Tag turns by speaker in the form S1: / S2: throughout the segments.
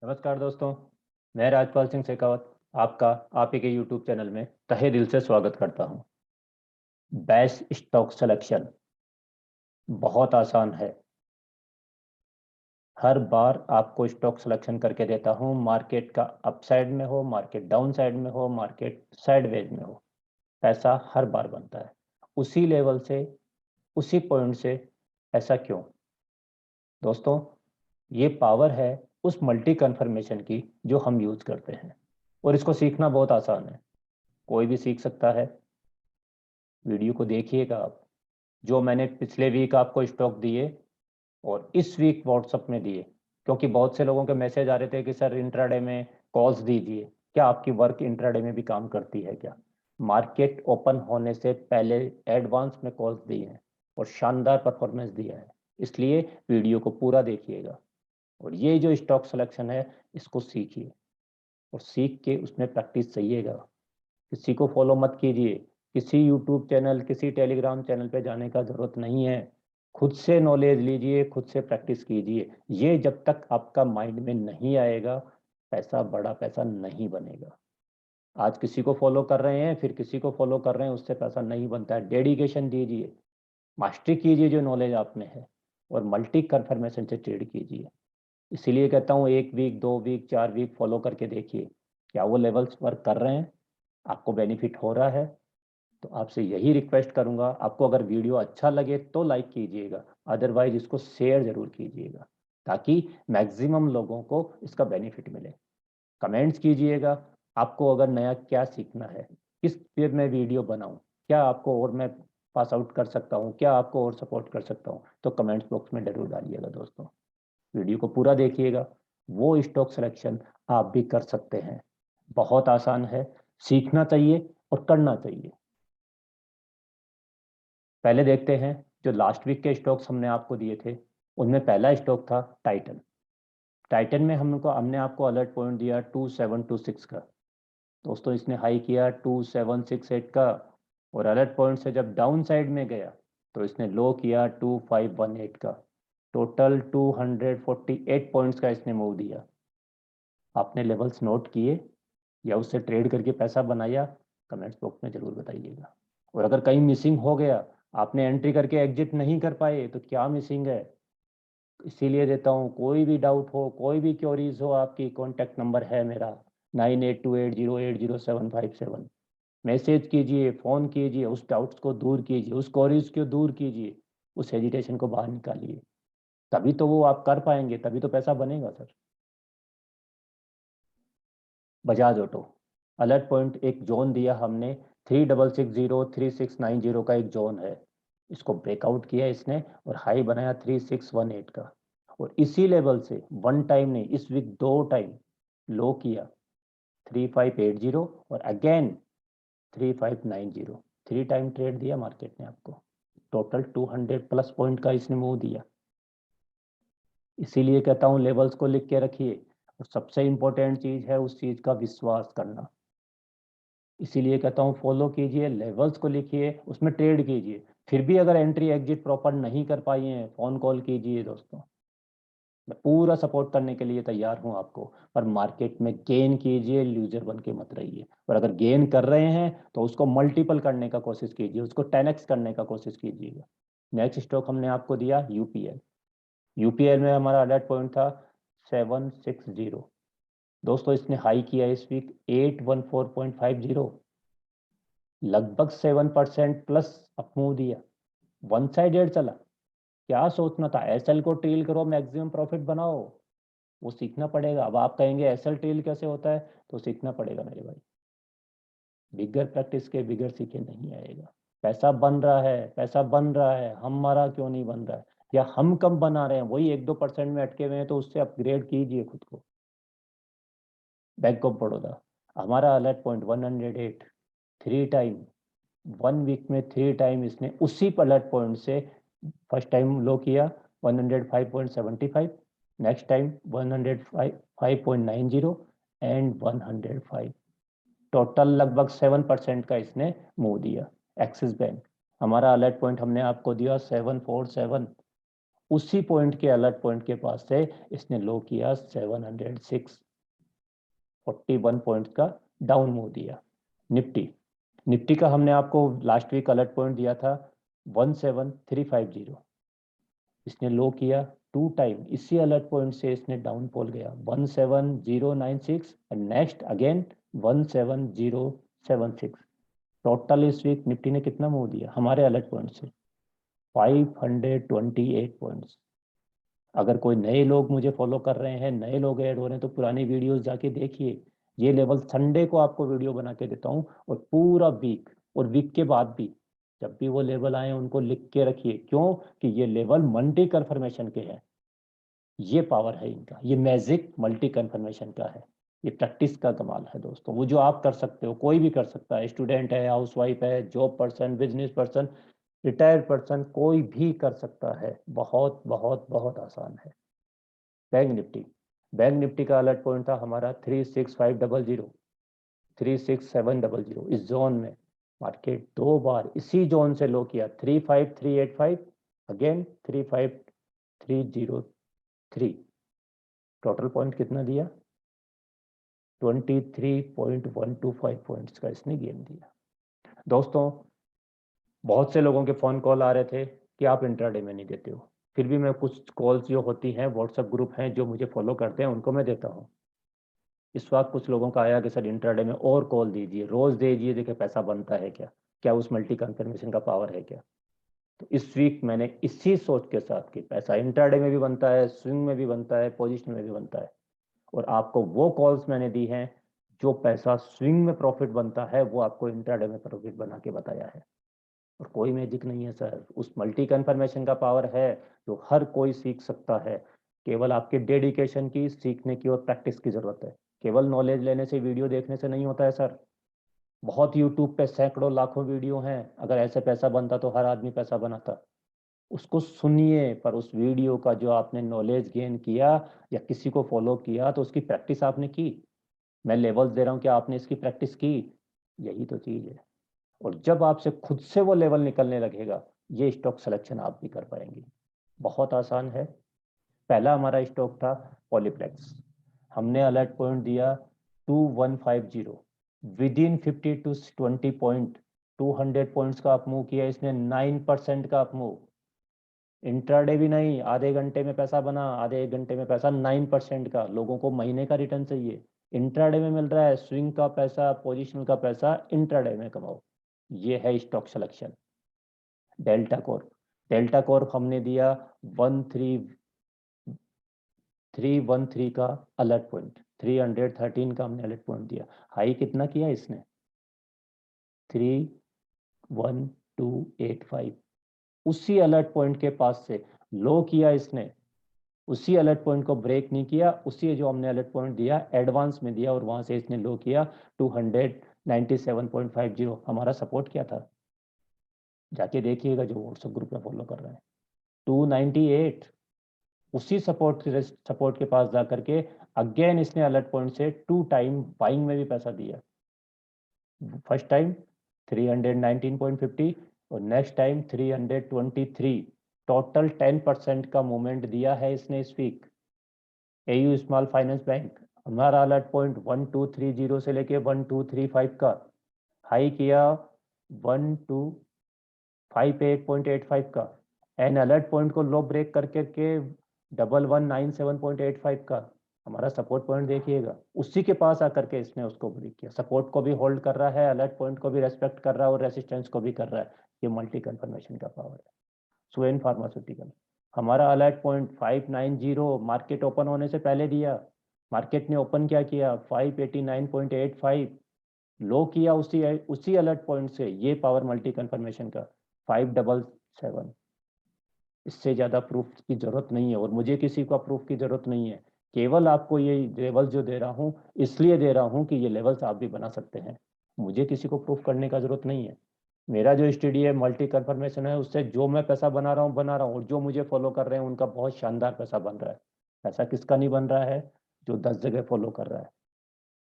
S1: नमस्कार दोस्तों। मैं राजपाल सिंह शेखावत आपका आप ही के यूट्यूब चैनल में तहे दिल से स्वागत करता हूं। बेस्ट स्टॉक सिलेक्शन बहुत आसान है। हर बार आपको स्टॉक सिलेक्शन करके देता हूं, मार्केट का अप साइड में हो, मार्केट डाउन साइड में हो, मार्केट साइडवेज में हो, पैसा हर बार बनता है उसी लेवल से, उसी पॉइंट से। ऐसा क्यों दोस्तों? ये पावर है उस मल्टी कन्फर्मेशन की जो हम यूज करते हैं, और इसको सीखना बहुत आसान है। कोई भी सीख सकता है। वीडियो को देखिएगा आप। जो मैंने पिछले वीक आपको स्टॉक दिए और इस वीक व्हाट्सएप में दिए, क्योंकि बहुत से लोगों के मैसेज आ रहे थे कि सर इंट्राडे में कॉल्स दीजिए। क्या आपकी वर्क इंट्राडे में भी काम करती है क्या? मार्केट ओपन होने से पहले एडवांस में कॉल्स दिए हैं और शानदार परफॉर्मेंस दिया है। इसलिए वीडियो को पूरा देखिएगा और ये जो स्टॉक सिलेक्शन है इसको सीखिए, और सीख के उसमें प्रैक्टिस चाहिएगा। किसी को फॉलो मत कीजिए। किसी यूट्यूब चैनल, किसी टेलीग्राम चैनल पे जाने का जरूरत नहीं है। खुद से नॉलेज लीजिए, खुद से प्रैक्टिस कीजिए। ये जब तक आपका माइंड में नहीं आएगा, पैसा, बड़ा पैसा नहीं बनेगा। आज किसी को फॉलो कर रहे हैं, फिर किसी को फॉलो कर रहे हैं, उससे पैसा नहीं बनता है। डेडिकेशन दीजिए, मास्टरी कीजिए जो नॉलेज आप में है, और मल्टी कन्फर्मेशन से ट्रेड कीजिए। इसीलिए कहता हूँ 1 वीक, 2 वीक, 4 वीक फॉलो करके देखिए, क्या वो लेवल्स वर्क कर रहे हैं, आपको बेनिफिट हो रहा है। तो आपसे यही रिक्वेस्ट करूंगा, आपको अगर वीडियो अच्छा लगे तो लाइक कीजिएगा, अदरवाइज इसको शेयर जरूर कीजिएगा, ताकि मैक्सिमम लोगों को इसका बेनिफिट मिले। कमेंट्स कीजिएगा, आपको अगर नया क्या सीखना है, किस पे मैं वीडियो बनाऊं, क्या आपको और मैं पास आउट कर सकता हूं, क्या आपको और सपोर्ट कर सकता हूं, तो कमेंट्स बॉक्स में जरूर डालिएगा दोस्तों। वीडियो को पूरा देखिएगा। वो स्टॉक सिलेक्शन आप भी कर सकते हैं। बहुत आसान है, सीखना चाहिए और करना चाहिए। पहले देखते हैं, जो लास्ट वीक के स्टॉक्स हमने आपको दिए थे, उनमें पहला स्टॉक था टाइटन। टाइटन में हमने आपको अलर्ट पॉइंट दिया 2726 का। दोस्तों इसने हाई किया 2768 का, और अलर्ट पॉइंट से जब डाउन साइड में गया तो इसने लो किया 2518 का। टोटल 248 पॉइंट्स का इसने मूव दिया। आपने लेवल्स नोट किए या उससे ट्रेड करके पैसा बनाया? कमेंट्स बॉक्स में जरूर बताइएगा। और अगर कहीं मिसिंग हो गया, आपने एंट्री करके एग्जिट नहीं कर पाए, तो क्या मिसिंग है? इसीलिए देता हूँ, कोई भी डाउट हो, कोई भी क्योरीज हो, आपकी कॉन्टैक्ट नंबर है मेरा 9828080757। मैसेज कीजिए, फ़ोन कीजिए, उस डाउट्स को दूर कीजिए, उस क्योरीज को दूर कीजिए, उस हेजिटेशन को बाहर निकालिए। तभी तो वो आप कर पाएंगे, तभी तो पैसा बनेगा sir. Bajaj auto, alert point एक जोन दिया हमने, 3660 3690 का एक जोन है। इसको ब्रेकआउट किया इसने और हाई बनाया 3618 का। और इसी लेवल से वन टाइम नहीं, इस वीक दो टाइम लो किया 3580 और अगेन 3590। 3 टाइम ट्रेड दिया मार्केट ने आपको। टोटल 200 प्लस पॉइंट का इसने मूव दिया। इसीलिए कहता हूँ लेवल्स को लिख के रखिए, और सबसे इंपॉर्टेंट चीज है उस चीज का विश्वास करना। इसीलिए कहता हूँ फॉलो कीजिए, लेवल्स को लिखिए, उसमें ट्रेड कीजिए। फिर भी अगर एंट्री एग्जिट प्रॉपर नहीं कर पाई हैं, फोन कॉल कीजिए दोस्तों। मैं पूरा सपोर्ट करने के लिए तैयार हूँ आपको। पर मार्केट में गेन कीजिए, लूजर बन के मत रहिए। और अगर गेन कर रहे हैं तो उसको मल्टीपल करने का कोशिश कीजिए, उसको 10x करने का कोशिश कीजिएगा। नेक्स्ट स्टॉक हमने आपको दिया यूपीएल। यूपीएल में हमारा अलर्ट पॉइंट था 760। दोस्तों इसने हाई किया इस वीक 814.50, लगभग 7% प्लस अप मूव दिया। वन साइडेड चला। क्या सोचना था? एसएल को ट्रेल करो, मैक्सिमम प्रॉफिट बनाओ। वो सीखना पड़ेगा। अब आप कहेंगे एसएल ट्रेल कैसे होता है, तो सीखना पड़ेगा मेरे भाई। बिगर प्रैक्टिस के बिगर सीखे नहीं आएगा। पैसा बन रहा है, पैसा बन रहा है, हमारा क्यों नहीं बन रहा है? या हम कम बना रहे हैं, वही 1-2% में अटके हुए हैं, तो उससे अपग्रेड कीजिए खुद को। बैंक ऑफ बड़ौदा, हमारा alert point 108, 3 time, one week में 3 टाइम इसने उसी अलर्ट पॉइंट से फर्स्ट टाइम लो किया 105.75, नेक्स्ट टाइम 105.90 एंड 105। टोटल लगभग 7% का इसने मूव दिया। एक्सिस बैंक, हमारा अलर्ट पॉइंट हमने आपको दिया 747, उसी पॉइंट के अलर्ट पॉइंट के पास से इसने लो किया 706, 41 पॉइंट का डाउन मूव दिया। निफ्टी का हमने आपको लास्ट वीक अलर्ट पॉइंट दिया था 17350, इसने लो किया 2 टाइम, इसी अलर्ट पॉइंट से इसने डाउन फॉल गया 17096 एंड नेक्स्ट अगेन 17076। टोटल इस वीक निफ्टी ने कितना मूव दिया हमारे अलर्ट पॉइंट से? 528 पॉइंट्स। अगर कोई नए लोग मुझे फॉलो कर रहे हैं, नए लोग ऐड हो रहे हैं, तो पुरानी वीडियोस जाके देखिए। ये लेवल संडे को आपको वीडियो बना के देता हूँ, और पूरा वीक और वीक के बाद भी जब भी वो लेवल आए उनको लिख के रखिए। क्यों? कि ये लेवल मल्टी कन्फर्मेशन के हैं। ये पावर है इनका, ये मैजिक मल्टी कन्फर्मेशन का है। ये प्रैक्टिस का कमाल है दोस्तों। वो जो आप कर सकते हो कोई भी कर सकता है, स्टूडेंट है, हाउसवाइफ है, job person, business person, retired person, कोई भी कर सकता है। बहुत बहुत बहुत आसान है। बैंक निफ्टी का अलर्ट पॉइंट था हमारा 36500, 36700। इस जोन में मार्केट 2 बार इसी जोन से लो किया, 35385, अगेन 35303। टोटल पॉइंट कितना दिया? 23.125 पॉइंट्स का इसने गेन दिया। दोस्तों, बहुत से लोगों के फोन कॉल आ रहे थे कि आप इंट्राडे में नहीं देते हो। फिर भी मैं कुछ कॉल्स जो होती हैं, व्हाट्सएप ग्रुप हैं जो मुझे फॉलो करते हैं, उनको मैं देता हूँ। इस वक्त कुछ लोगों का आया कि सर इंट्राडे में और कॉल दीजिए, रोज दीजिए, देखिए पैसा बनता है क्या, क्या उस मल्टी कंफर्मेशन का पावर है क्या। तो इस वीक मैंने इसी सोच के साथ कि पैसा इंट्राडे में भी बनता है, स्विंग में भी बनता है, पोजिशन में भी बनता है, और आपको वो कॉल्स मैंने दी हैं जो पैसा स्विंग में प्रॉफिट बनता है वो आपको इंट्राडे में प्रॉफिट बना के बताया है। और कोई मैजिक नहीं है सर, उस मल्टी कन्फर्मेशन का पावर है जो हर कोई सीख सकता है। केवल आपके डेडिकेशन की, सीखने की और प्रैक्टिस की जरूरत है। केवल नॉलेज लेने से, वीडियो देखने से नहीं होता है सर। बहुत यूट्यूब पे सैकड़ों लाखों वीडियो हैं, अगर ऐसे पैसा बनता तो हर आदमी पैसा बनाता। उसको सुनिए, पर उस वीडियो का जो आपने नॉलेज गेन किया या किसी को फॉलो किया तो उसकी प्रैक्टिस आपने की। मैं लेवल्स दे रहा हूँ, क्या आपने इसकी प्रैक्टिस की? यही तो चीज है। और जब आपसे खुद से वो लेवल निकलने लगेगा, ये स्टॉक सिलेक्शन आप भी कर पाएंगे। बहुत आसान है। पहला हमारा स्टॉक था पॉलीप्लेक्स। हमने अलर्ट पॉइंट दिया 2150, within 50 to 20 point, 200 points का अप मूव किया इसने, 9% का अप मूव। इंट्राडे भी नहीं, आधे घंटे में पैसा बना, आधे एक घंटे में पैसा 9% का। लोगों को महीने का रिटर्न चाहिए, इंट्राडे में मिल रहा है। स्विंग का पैसा, पोजिशनल का पैसा इंट्राडे में कमाओ। ये है stock selection. Delta Corp, delta Corp हमने दिया 13313 का अलर्ट पॉइंट, 313 का हमने अलर्ट पॉइंट दिया। हाई कितना किया इसने? 31285। उसी अलर्ट पॉइंट के पास से लो किया इसने, उसी अलर्ट पॉइंट को ब्रेक नहीं किया, उसी जो हमने अलर्ट पॉइंट दिया एडवांस में दिया, और वहां से इसने लो किया 297.50। हमारा सपोर्ट क्या था? जाके देखिएगा जो व्हाट्सएप ग्रुप में फॉलो कर रहे हैं, 298। उसी सपोर्ट के पास जा करके अगेन इसने अलर्ट पॉइंट से 2 टाइम बाइंग में भी पैसा दिया। फर्स्ट टाइम 319.50 और नेक्स्ट टाइम 323। टोटल 10% का मूवमेंट दिया है इसने इस week. AU small finance bank, हमारा अलर्ट पॉइंट 1230 से लेके 1235 का, हाई किया 1258.85 का, एन अलर्ट पॉइंट को लो ब्रेक करके के 1197.85 का। हमारा सपोर्ट पॉइंट देखिएगा, उसी के पास आकर के इसने उसको ब्रेक किया। सपोर्ट को भी होल्ड कर रहा है, अलर्ट पॉइंट को भी रेस्पेक्ट कर रहा है, और रेसिस्टेंस को भी कर रहा है। ये मल्टी कंफर्मेशन का पावर है। सुवेन फार्मास्यूटिकल, हमारा अलर्ट पॉइंट 590, मार्केट ओपन होने से पहले दिया। मार्केट ने ओपन क्या किया? 589.85, लो किया उसी उसी अलर्ट पॉइंट से। ये पावर मल्टी कंफर्मेशन का 577। इससे ज्यादा प्रूफ की जरूरत नहीं है, और मुझे किसी का प्रूफ की जरूरत नहीं है। केवल आपको ये लेवल जो दे रहा हूँ इसलिए दे रहा हूँ कि ये लेवल्स आप भी बना सकते हैं। मुझे किसी को प्रूफ करने का जरूरत नहीं है। मेरा जो स्टडी है मल्टी कंफर्मेशन है, उससे जो मैं पैसा बना रहा हूँ, और जो मुझे फॉलो कर रहे हैं उनका बहुत शानदार पैसा बन रहा है। पैसा किसका नहीं बन रहा है? जो 10 जगह फॉलो कर रहा है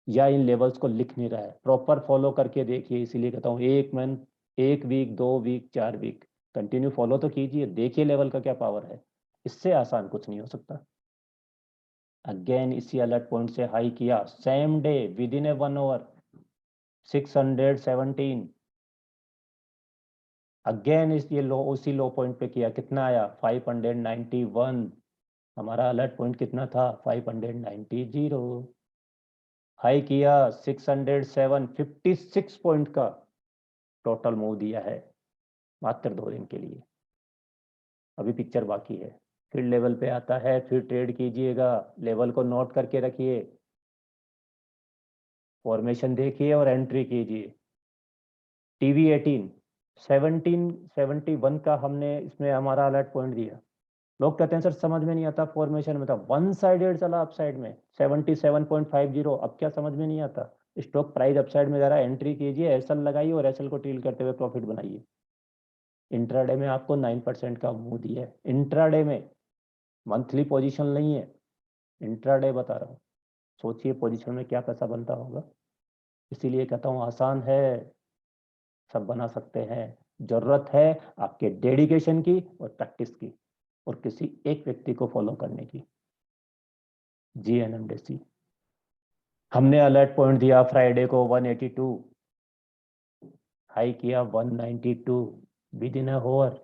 S1: या इन लेवल्स को लिख नहीं रहा है। प्रॉपर फॉलो करके देखिए, इसीलिए कहता हूँ एक month, 1 week, 2 week, 4 week continue follow तो कीजिए, देखिए लेवल का क्या पावर है। इससे आसान कुछ नहीं हो सकता। अगेन इसी अलर्ट पॉइंट से हाई किया, same day within a 1 hour 617। Again इस ये लो उसी लो पॉइंट पे किया, कितना आया 591। हमारा अलर्ट पॉइंट कितना था 590। हाई किया 607, 56 पॉइंट का टोटल मूव दिया है मात्र 2 दिन के लिए। अभी पिक्चर बाकी है, फिर लेवल पे आता है, फिर ट्रेड कीजिएगा, लेवल को नोट करके रखिए, फॉर्मेशन देखिए और एंट्री कीजिए। टीवी 18 1771 का हमने इसमें हमारा अलर्ट पॉइंट दिया। लोग कहते हैं सर समझ में नहीं आता, फॉर्मेशन में था, वन साइडेड चला अपसाइड में 77.50। अब क्या समझ में नहीं आता, स्टॉक प्राइस अपसाइड में जा रहा है, एंट्री कीजिए, एसएल लगाइए और एसएल को डील करते हुए प्रॉफिट बनाइए। इंट्राडे में आपको 9% का मूव दिया है, इंट्राडे में, मंथली पोजीशन नहीं है, इंट्राडे बता रहा हूँ। सोचिए पोजीशन में क्या पैसा बनता होगा। इसीलिए कहता हूँ आसान है, सब बना सकते हैं। जरूरत है आपके डेडिकेशन की और प्रैक्टिस की और किसी एक व्यक्ति को फॉलो करने की। GNMDC हमने अलर्ट पॉइंट दिया फ्राइडे को 182, हाई किया 192 विद इन आवर।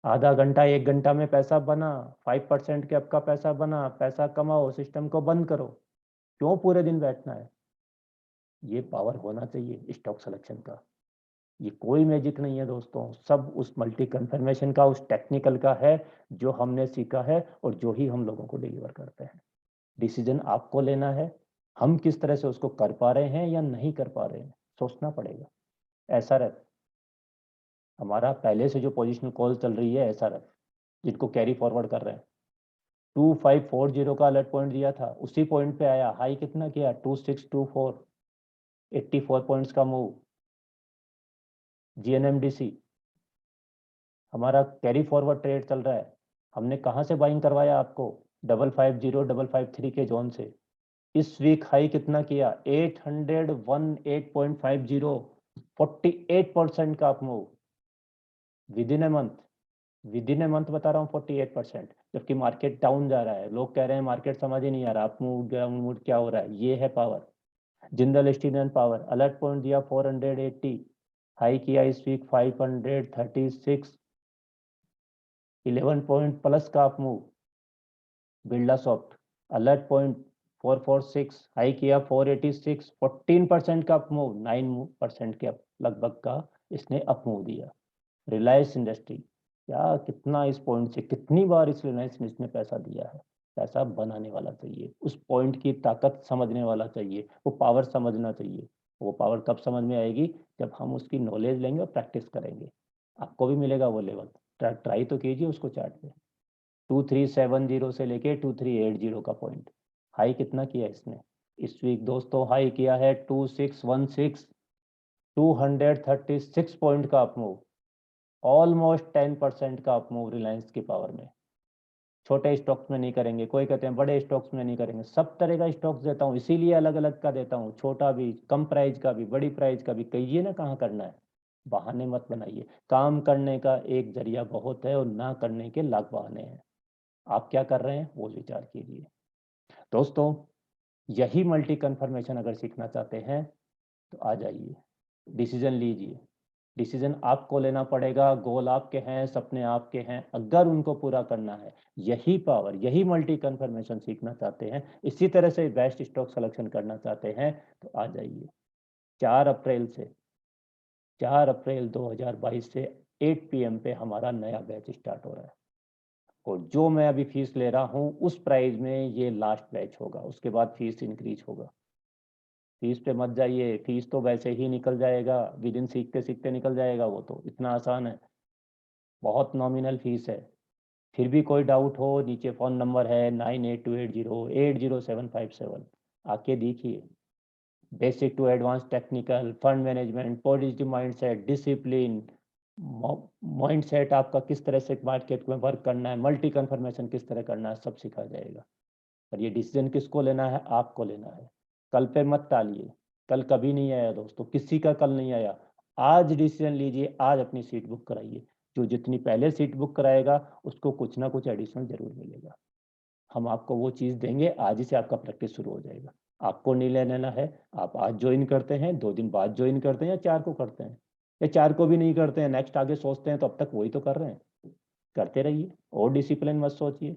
S1: आधा घंटा 1 घंटा में पैसा बना, 5% के आपका पैसा बना। पैसा कमाओ, सिस्टम को बंद करो, क्यों पूरे दिन बैठना है। ये पावर होना चाहिए स्टॉक सिलेक्शन का। ये कोई मैजिक नहीं है दोस्तों, सब उस मल्टी कन्फर्मेशन का, उस टेक्निकल का है जो हमने सीखा है और जो ही हम लोगों को डिलीवर करते हैं। डिसीजन आपको लेना है, हम किस तरह से उसको कर पा रहे हैं या नहीं कर पा रहे हैं, सोचना पड़ेगा। ऐसा रहे हमारा पहले से जो पोजीशन कॉल चल रही है, ऐसा रहे जिनको कैरी फॉरवर्ड कर रहे हैं। 2540 का अलर्ट पॉइंट दिया था, उसी पॉइंट पे आया, हाई कितना किया 2624, 84 पॉइंट्स का मूव। GNMDC हमारा कैरी फॉरवर्ड ट्रेड चल रहा है, हमने कहां से बाइंग करवाया आपको 550 553 के जोन से। इस वीक हाई कितना किया 818.50, 48% का up move with in a month. With in a month बता रहा हूँ 48%, जबकि मार्केट डाउन जा रहा है। लोग कह रहे हैं मार्केट समझ ही नहीं आ रहा, अप मूव डाउन मूव क्या हो रहा है। ये है power. Jindal steel and power alert point दिया 480, हाई किया इस वीक 536, 11 पॉइंट प्लस का up move. Birla soft alert point 446, high किया 486, 14% का अप मूव, 9% के लगभग का इसने अप मूव दिया। रिलायंस इंडस्ट्री, क्या कितना इस पॉइंट से कितनी बार इस रिलायंस ने इसने पैसा दिया है। पैसा बनाने वाला चाहिए, उस पॉइंट की ताकत समझने वाला चाहिए, वो पावर समझना चाहिए। वो पावर कब समझ में आएगी, जब हम उसकी नॉलेज लेंगे और प्रैक्टिस करेंगे। आपको भी मिलेगा वो लेवल, ट्राई तो कीजिए उसको चार्ट पे। 2370 से लेके 2380 का पॉइंट। हाई कितना किया इसने इस वीक दोस्तों, हाई किया है 2616, 236 पॉइंट का अप मूव, ऑलमोस्ट 10% का अप मूव रिलायंस की पावर में। छोटे स्टॉक्स में नहीं करेंगे, कोई कहते हैं बड़े स्टॉक्स में नहीं करेंगे, सब तरह का स्टॉक्स देता हूँ, इसीलिए अलग अलग का देता हूँ, छोटा भी, कम प्राइस का भी, बड़ी प्राइस का भी। कहिए ना कहाँ करना है, बहाने मत बनाइए। काम करने का एक जरिया बहुत है और ना करने के लाख बहाने हैं। आप क्या कर रहे हैं वो विचार कीजिए दोस्तों। यही मल्टी कन्फर्मेशन अगर सीखना चाहते हैं तो आ जाइए, डिसीजन लीजिए। डिसीजन आपको लेना पड़ेगा, गोल आपके हैं, सपने आपके हैं, अगर उनको पूरा करना है। यही पावर, यही मल्टी कन्फर्मेशन सीखना चाहते हैं, इसी तरह से बेस्ट स्टॉक सिलेक्शन करना चाहते हैं तो आ जाइए। 4 अप्रैल से 4 अप्रैल 2022 से 8 PM पे हमारा नया बैच स्टार्ट हो रहा है और जो मैं अभी फीस ले रहा हूँ उस प्राइस में ये लास्ट बैच होगा, उसके बाद फीस इंक्रीज होगा। फीस पे मत जाइए, फीस तो वैसे ही निकल जाएगा, विद इन सीखते सीखते निकल जाएगा, वो तो इतना आसान है, बहुत नॉमिनल फीस है। फिर भी कोई डाउट हो, नीचे फ़ोन नंबर है 9828080757, आके देखिए। Basic to advance technical, fund management, positive mindset, discipline, mindset आपका किस तरह से मार्केट में वर्क करना है, मल्टी कन्फर्मेशन किस तरह करना है, सब सिखा जाएगा। पर ये डिसीजन किसको लेना है, आपको लेना है। कल पे मत टालिए, कल कभी नहीं आया दोस्तों, किसी का कल नहीं आया। आज डिसीजन लीजिए, आज अपनी सीट बुक कराइए। जो जितनी पहले सीट बुक कराएगा उसको कुछ ना कुछ एडिशनल जरूर मिलेगा। हम आपको वो चीज़ देंगे, आज ही से आपका प्रैक्टिस शुरू हो जाएगा। आपको नहीं लेना है, आप आज ज्वाइन करते हैं, 2 दिन बाद ज्वाइन करते हैं या 4 को करते हैं, या 4 को भी नहीं करते हैं, नेक्स्ट आगे सोचते हैं, तो अब तक वही तो कर रहे हैं। करते रहिए और डिसिप्लिन मत सोचिए।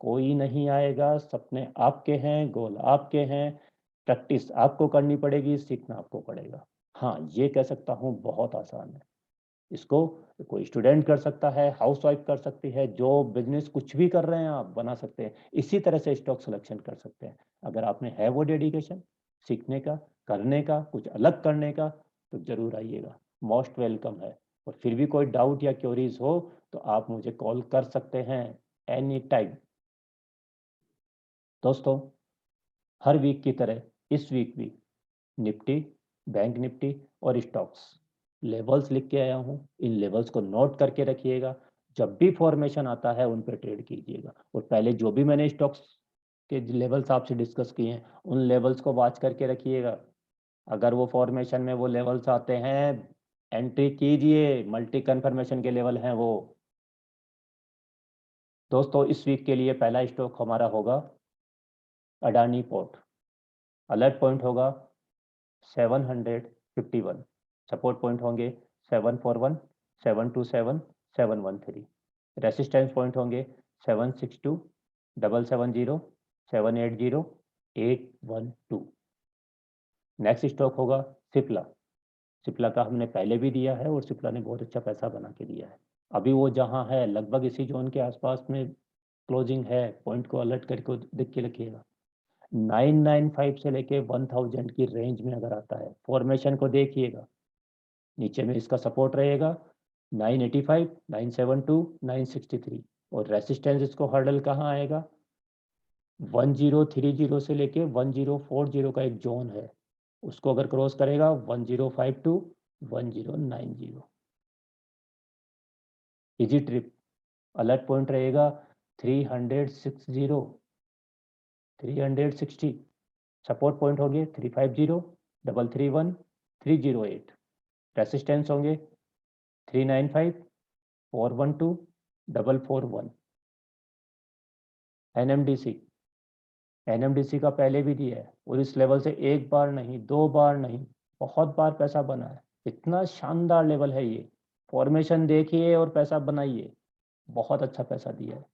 S1: कोई नहीं आएगा, सपने आपके हैं, गोल आपके हैं, प्रैक्टिस आपको करनी पड़ेगी, सीखना आपको पड़ेगा। हाँ, ये कह सकता हूँ बहुत आसान है। इसको कोई स्टूडेंट कर सकता है, हाउसवाइफ कर सकती है, जो बिजनेस कुछ भी कर रहे हैं आप बना सकते हैं। इसी तरह से स्टॉक सिलेक्शन कर सकते हैं। अगर आपने है वो डेडिकेशन सीखने का, करने का, कुछ अलग करने का, तो जरूर आइएगा, मोस्ट वेलकम है। और फिर भी कोई डाउट या क्वेरीज हो तो आप मुझे कॉल कर सकते हैं एनी टाइम। दोस्तों, हर वीक की तरह इस वीक भी निफ्टी, बैंक निफ्टी और स्टॉक्स लेवल्स लिख के आया हूँ। इन लेवल्स को नोट करके रखिएगा। जब भी फॉर्मेशन आता है उन पर ट्रेड कीजिएगा। और पहले जो भी मैंने स्टॉक्स के लेवल्स आपसे डिस्कस किए हैं उन लेवल्स को वॉच करके रखिएगा। अगर वो फॉर्मेशन में वो लेवल्स आते हैं, एंट्री कीजिए, मल्टी कन्फर्मेशन के लेवल हैं वो। दोस्तों, इस वीक के लिए पहला स्टॉक हमारा होगा अडानी पोर्ट। अलर्ट पॉइंट होगा 751। सपोर्ट पॉइंट होंगे 741, 727, 713। रेसिस्टेंस पॉइंट होंगे 762, 770, 780, 812। नेक्स्ट स्टॉक होगा सिप्ला। सिप्ला का हमने पहले भी दिया है और सिप्ला ने बहुत अच्छा पैसा बना के दिया है। अभी वो जहाँ है लगभग इसी जोन के आसपास में क्लोजिंग है। पॉइंट को अलर्ट करके देख के रखिएगा। 995 से लेके 1000 की रेंज में अगर आता है, फॉर्मेशन को देखिएगा, नीचे में इसका सपोर्ट रहेगा 985, 972, 963। और रेसिस्टेंस इसको हर्डल कहाँ आएगा, 1030 से लेके 1040 का एक जोन है, उसको अगर क्रॉस करेगा 1052, 1090। Easy trip. अलर्ट पॉइंट रहेगा 360, 360। सपोर्ट पॉइंट होंगे 350, 331, 308। रेसिस्टेंस होंगे 395, 412, 441। एनएमडीसी, एनएमडीसी का पहले भी दिया है और इस लेवल से एक बार नहीं, 2 बार नहीं, बहुत बार पैसा बना है। इतना शानदार लेवल है ये। फॉर्मेशन देखिए और पैसा बनाइए। बहुत अच्छा पैसा दिया है।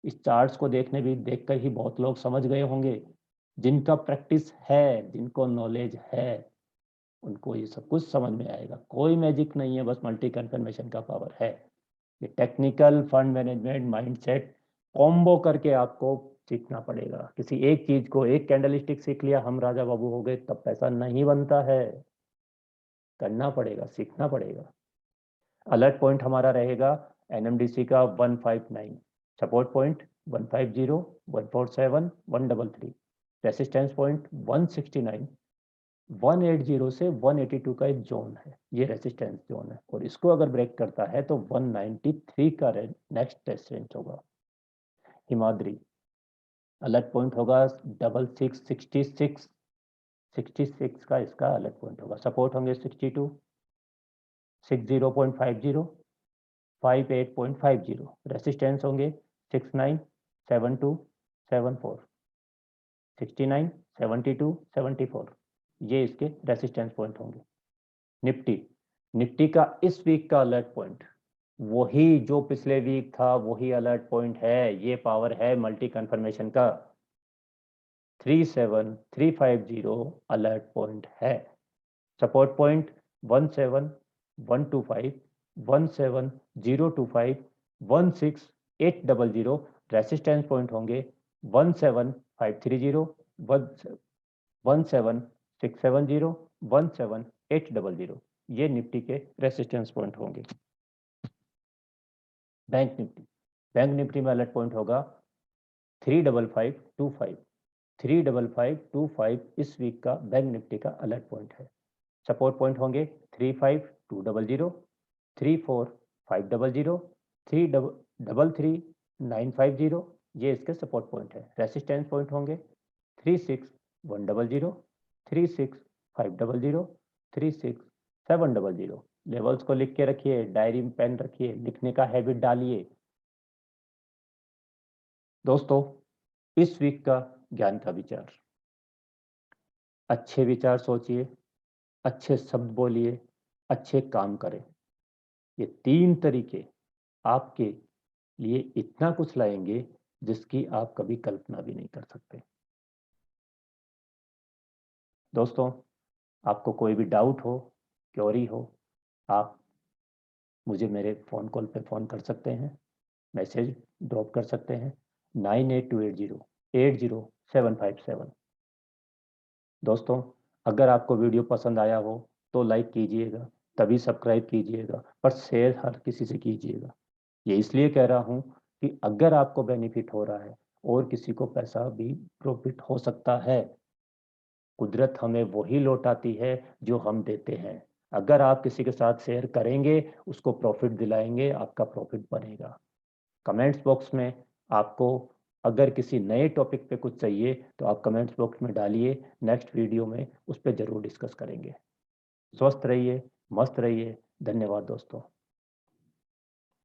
S1: इस चार्ट्स को देखकर ही बहुत लोग समझ गए होंगे। जिनका प्रैक्टिस है, जिनको नॉलेज है, उनको ये सब कुछ समझ में आएगा। कोई मैजिक नहीं है, बस मल्टी कन्फर्मेशन का पावर है। ये technical fund management mindset combo करके आपको सीखना पड़ेगा। किसी एक चीज को, एक कैंडलस्टिक सीख लिया हम राजा बाबू हो गए, तब पैसा नहीं बनता है। करना पड़ेगा, सीखना पड़ेगा। अलर्ट पॉइंट हमारा रहेगा एनएमडीसी का 159। Support point 150, 147, 133। रेसिस्टेंस पॉइंट 169, 180 से 182 का एक जोन है, ये रेसिस्टेंस जोन है। और इसको अगर ब्रेक करता है तो 193 का नेक्स्ट रेजिस्टेंस होगा। हिमाद्री, अलर्ट पॉइंट होगा 6666, 66 का इसका अलर्ट पॉइंट होगा। सपोर्ट होंगे 62, 60.50, 58.50। रेसिस्टेंस होंगे 69, 72, 74, 69, 72, 74। ये इसके रेसिस्टेंस पॉइंट होंगे। निफ्टी, निफ्टी का इस वीक का अलर्ट पॉइंट वही जो पिछले वीक था, वही अलर्ट पॉइंट है। ये पावर है मल्टी कन्फर्मेशन का। 37350 अलर्ट पॉइंट है। Support point 17125, 17025, 16800। रेसिस्टेंस पॉइंट होंगे 17530, 17670, 17800। ये निफ्टी के रेसिस्टेंस पॉइंट होंगे। बैंक निफ्टी, बैंक निफ्टी में अलर्ट पॉइंट होगा 35525, 35525 इस वीक का बैंक निफ्टी का अलर्ट पॉइंट है। सपोर्ट पॉइंट होंगे 35200, 34500, 333950। ये इसके सपोर्ट पॉइंट है। रेसिस्टेंस पॉइंट होंगे 36100, 36500, 36700। लेवल्स को लिख के रखिए, डायरी में पेन रखिए, लिखने का हैबिट डालिए। दोस्तों, इस वीक का ज्ञान का विचार, अच्छे विचार सोचिए, अच्छे शब्द बोलिए, अच्छे काम करें। ये 3 तरीके आपके लिए इतना कुछ लाएंगे जिसकी आप कभी कल्पना भी नहीं कर सकते। दोस्तों, आपको कोई भी डाउट हो, क्वेरी हो, आप मुझे मेरे फ़ोन कॉल पे फ़ोन कर सकते हैं, मैसेज ड्रॉप कर सकते हैं 9828080757। दोस्तों, अगर आपको वीडियो पसंद आया हो तो लाइक कीजिएगा, तभी सब्सक्राइब कीजिएगा, पर शेयर हर किसी से कीजिएगा। ये इसलिए कह रहा हूँ कि अगर आपको बेनिफिट हो रहा है और किसी को पैसा भी प्रॉफिट हो सकता है। कुदरत हमें वही लौटाती है जो हम देते हैं। अगर आप किसी के साथ शेयर करेंगे, उसको प्रॉफिट दिलाएंगे, आपका प्रॉफिट बनेगा। कमेंट्स बॉक्स में आपको अगर किसी नए टॉपिक पे कुछ चाहिए तो आप कमेंट्स बॉक्स में डालिए, नेक्स्ट वीडियो में उस पर जरूर डिस्कस करेंगे। स्वस्थ रहिए, मस्त रहिए। धन्यवाद दोस्तों।